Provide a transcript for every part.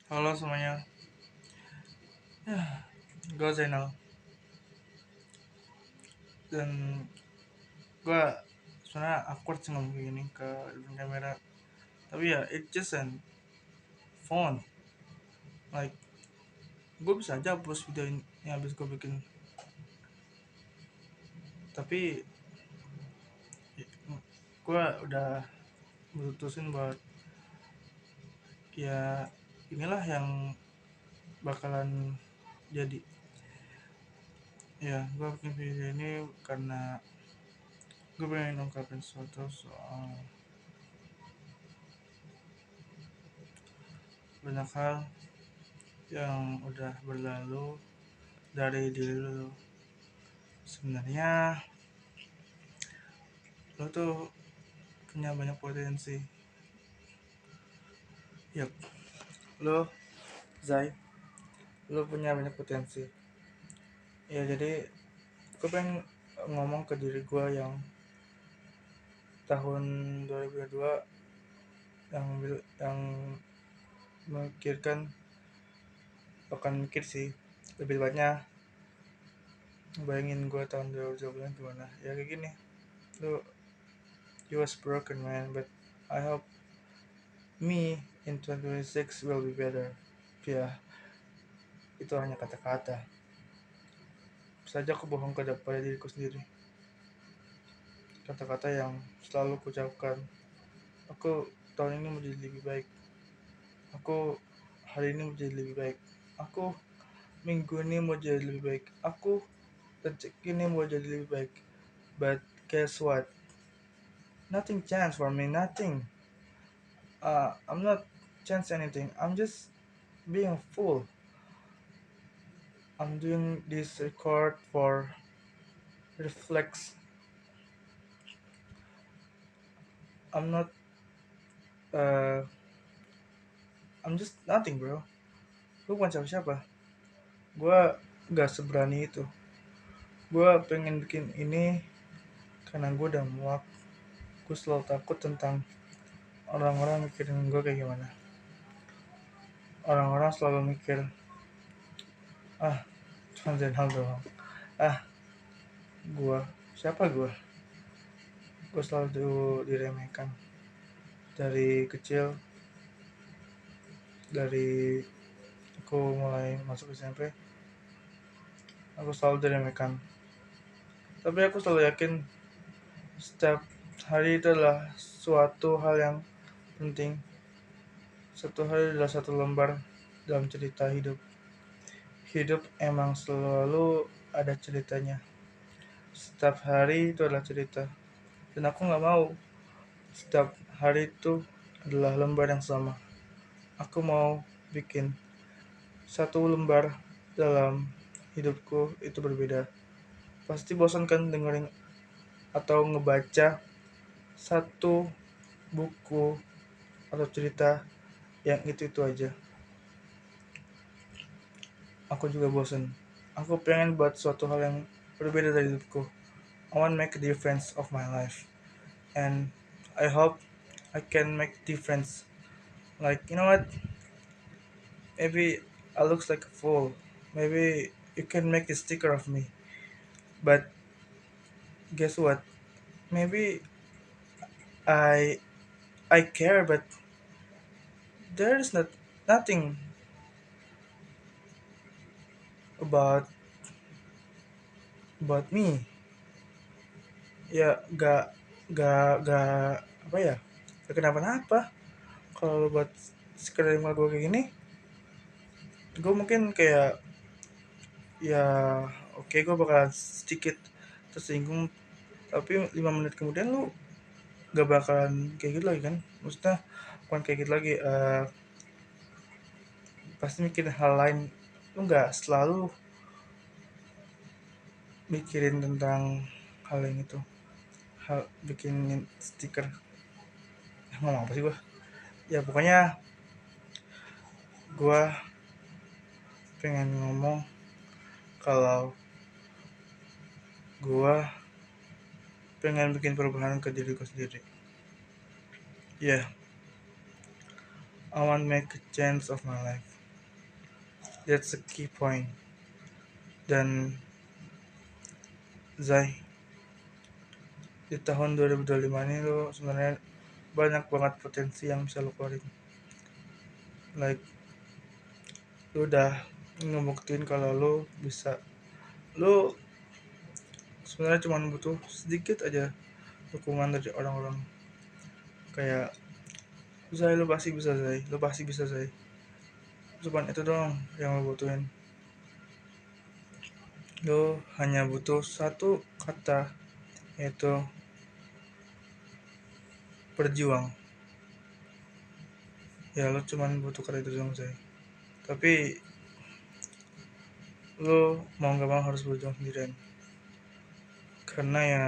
Halo semuanya, gue Zainal dan gue sebenarnya awkward sih ngomong kayak gini ke depan kamera. Tapi ya, it's just an phone. Like, gue bisa aja hapus video ini yang habis gue bikin. Tapi gue udah memutusin buat ya inilah yang bakalan jadi. Ya, gue bikin video ini karena gue pengen ungkapin sesuatu soal banyak hal yang udah berlalu dari diri lo. Sebenarnya lo tuh punya banyak potensi. Yap, lo Zai, lo punya banyak potensi. Ya jadi gue pengen ngomong ke diri gue yang tahun 2022 yang memikirkan, akan mikir sih lebih tepatnya bayangin gue tahun 2020 gimana ya kayak gini. Lo, you was broken man, but I hope me in 2026 will be better. Ya, itu hanya kata-kata. Saja aku bohong pada diriku sendiri. Kata-kata yang selalu kucapkan. Aku tahun ini menjadi lebih baik. Aku hari ini menjadi lebih baik. Aku minggu ini mau jadi lebih baik. Aku detik ini mau jadi lebih baik. But guess what? Nothing chance for me. Nothing. I'm not chance anything. I'm just being a fool. I'm doing this record for reflex. I'm not. Uh, I'm just nothing, bro. Gue bukan siapa-siapa. Gue gak seberani itu. Gue pengen bikin ini karena gue udah muak. Gue selalu takut tentang orang-orang mikirin gue kayak gimana. Orang-orang selalu mikir, ah, cuma Zainal doang. Ah, gue, siapa gue? Gue selalu diremehkan. Dari kecil, dari aku mulai masuk SMP, aku selalu diremehkan. Tapi aku selalu yakin setiap hari itu adalah suatu hal yang penting. Satu hari adalah satu lembar dalam cerita hidup. Hidup emang selalu ada ceritanya. Setiap hari itu adalah cerita. Dan aku gak mau setiap hari itu adalah lembar yang sama. Aku mau bikin satu lembar dalam hidupku itu berbeda. Pasti bosan kan dengerin atau ngebaca satu buku atau cerita yang itu aja. Aku juga bosan. Aku pengen buat suatu hal yang berbeda dari hidupku. I want to make a difference of my life. And I hope I can make difference. Like, you know what? Maybe I looks like a fool. Maybe you can make a sticker of me. But guess what? Maybe I I care, but there is nothing about me. Ya gak apa ya? Gak kenapa-napa. Kalau buat sekedar lima gue kayak gini, gue mungkin kayak ya oke, gue bakal sedikit tersinggung, tapi 5 menit kemudian lu gak bakalan kayak gitu lagi kan. Maksudnya bukan kayak gitu lagi, pasti mikirin hal lain. Lu gak selalu mikirin tentang hal yang itu, hal bikin stiker. Ngomong apa sih gue? Ya pokoknya gue pengen ngomong kalau gue pengen bikin perubahan ke diriku sendiri. Yeah, I want make a change of my life. That's the key point. Dan Zai, di tahun 2025 ini lo sebenarnya banyak banget potensi yang bisa lo keluarin. Like, lo udah ngebuktiin kalau lo bisa. Lo sebenarnya cuma butuh sedikit aja dukungan dari orang-orang. Kayak, Zai, lo pasti bisa, Zai. Lo pasti bisa, Zai. Cuman itu doang yang lo butuhin. Lo hanya butuh satu kata, yaitu berjuang. Ya, lo cuman butuh kata itu doang, Zai. Tapi lo mau gak mau harus berjuang sendirian. Karena ya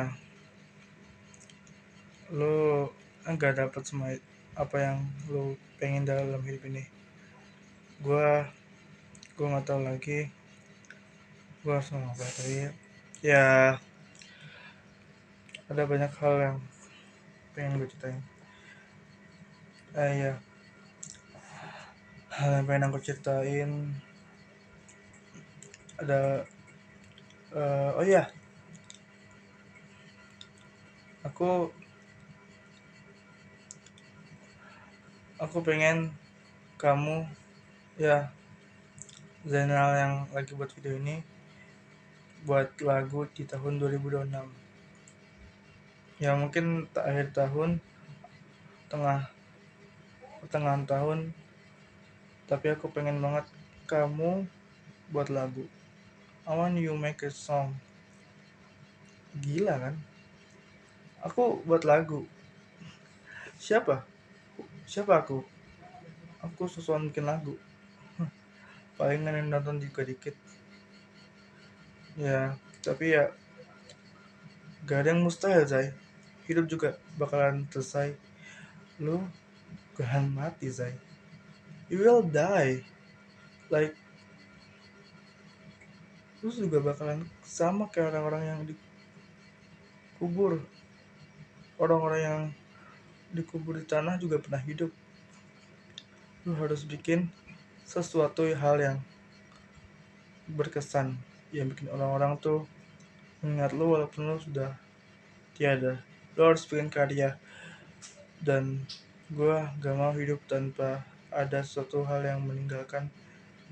lo nggak dapet semua apa yang lo pengen dalam hidup ini. Gua nggak tahu lagi gua harus ngomong apa, tapi ya ada banyak hal yang pengen gue ceritain. Ya, hal yang pengen aku ceritain ada, oh iya, aku pengen kamu, ya, Zainal yang lagi buat video ini, buat lagu di tahun 2026. Ya mungkin akhir tahun, pertengahan tahun, tapi aku pengen banget kamu buat lagu. I want you make a song. Gila kan? Aku buat lagu. Siapa? Siapa aku? Aku sesuatu bikin lagu. Palingan yang nonton juga dikit. Ya, tapi ya gak ada yang mustahil, Zai. Hidup juga bakalan selesai. Lu gak mati, Zai. You will die. Like, lu juga bakalan sama kayak orang-orang yang dikubur. Orang-orang yang dikubur di tanah juga pernah hidup. Lu harus bikin sesuatu hal yang berkesan, yang bikin orang-orang tuh mengingat lu walaupun lu sudah tiada. Lu harus bikin karya. Dan gue gak mau hidup tanpa ada suatu hal yang meninggalkan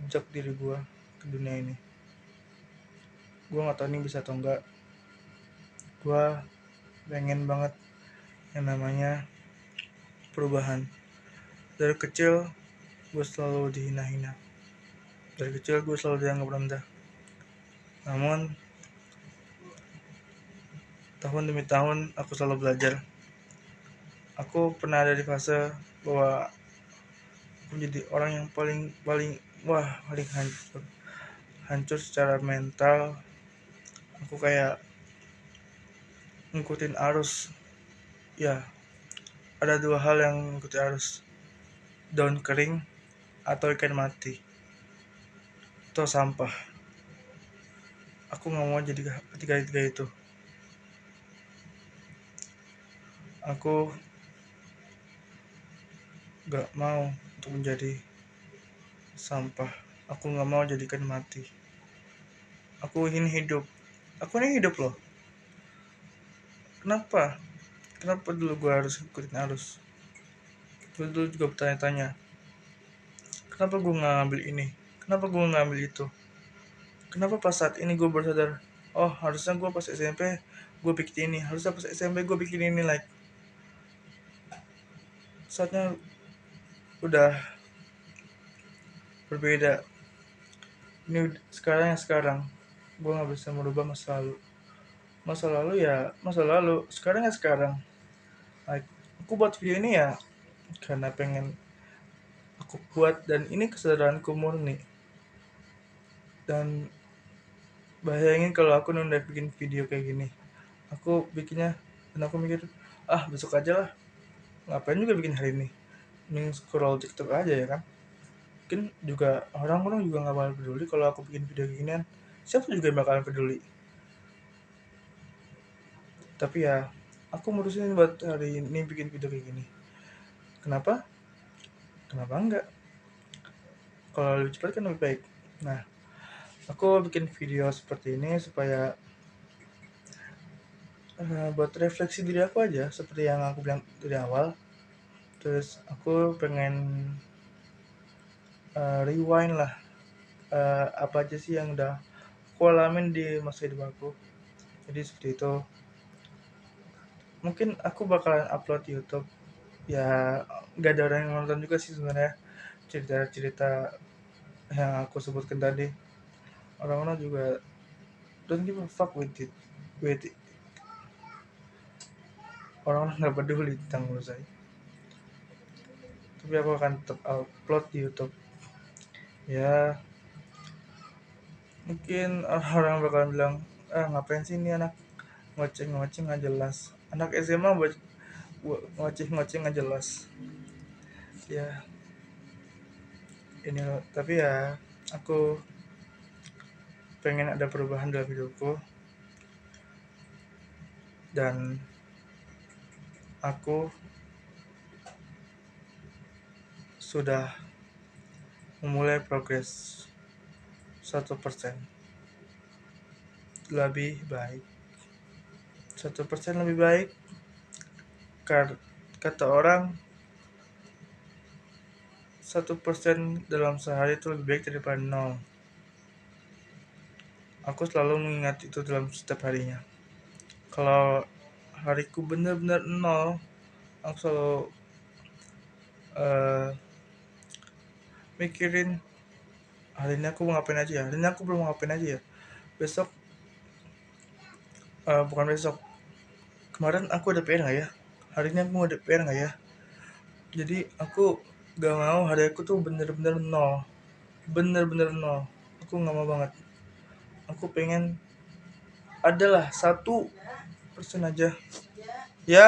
jejak diri gue ke dunia ini. Gue gak tahu ini bisa atau enggak. Gue pengen banget yang namanya perubahan. Dari kecil gue selalu dihina-hina. Dari kecil gue selalu dianggap rendah. Namun tahun demi tahun aku selalu belajar. Aku pernah ada di fase bahwa aku menjadi orang yang paling hancur secara mental. Aku kayak ngikutin arus. Ya, ada dua hal yang ngikutin arus: daun kering atau ikan mati atau sampah. Aku nggak mau jadi ketiga itu. Aku nggak mau untuk menjadi sampah. Aku nggak mau jadi ikan mati. Aku ingin hidup. Aku ini hidup loh. Kenapa dulu gue harus ikutin arus? Gue dulu juga bertanya-tanya, kenapa gue nggak ngambil ini? Kenapa gue nggak ngambil itu? Kenapa pas saat ini gue baru sadar, oh harusnya gue pas SMP gue bikin ini, harusnya pas SMP gue bikin ini. Like, saatnya udah berbeda. Ini sekarang gue nggak bisa merubah masa lalu. Ya masa lalu, sekarang ya sekarang. Like, aku buat video ini ya karena pengen aku buat, dan ini kesadaranku murni. Dan bayangin kalau aku nunda bikin video kayak gini, aku bikinnya dan aku mikir, besok aja lah, ngapain juga bikin hari ini, mending scroll TikTok aja ya kan. Mungkin juga orang-orang juga gak bakal peduli kalau aku bikin video kayak ginian. Siapa juga yang bakalan peduli. Tapi ya aku mutusin buat hari ini bikin video kayak gini. Kenapa enggak? Kalau lebih cepat kan lebih baik. Nah, aku bikin video seperti ini supaya buat refleksi diri aku aja, seperti yang aku bilang dari awal. Terus aku pengen rewind lah, apa aja sih yang udah aku alamin di masa hidup aku. Jadi seperti itu. Mungkin aku bakalan upload di YouTube. Ya, gak ada orang yang nonton juga sih sebenarnya cerita-cerita yang aku sebutkan tadi. Orang-orang juga don't give a fuck with it. Orang-orang nggak peduli tentang menurut saya. Tapi aku akan tetap upload di YouTube. Ya, mungkin orang bakalan bilang, ngapain sih ini anak ngoceng-ngoceng nggak jelas. Anak SMA buat ngoceng-ngoceng nggak jelas. Ya, ini loh. Tapi ya, aku pengen ada perubahan dalam hidupku, dan aku sudah memulai progres 1% lebih baik. 1% lebih baik, kata orang 1% dalam sehari itu lebih baik daripada 0. Aku selalu mengingat itu dalam setiap harinya. Kalau hariku benar-benar 0, aku selalu uh, mikirin hari ini aku mau ngapain aja ya, hari ini aku belum ngapain aja ya, besok, bukan besok, kemarin aku ada PR nggak ya, hari ini aku mau ada PR nggak ya. Jadi aku gak mau hari aku tuh bener-bener 0, bener-bener 0. Aku nggak mau banget. Aku pengen adalah 1% aja ya.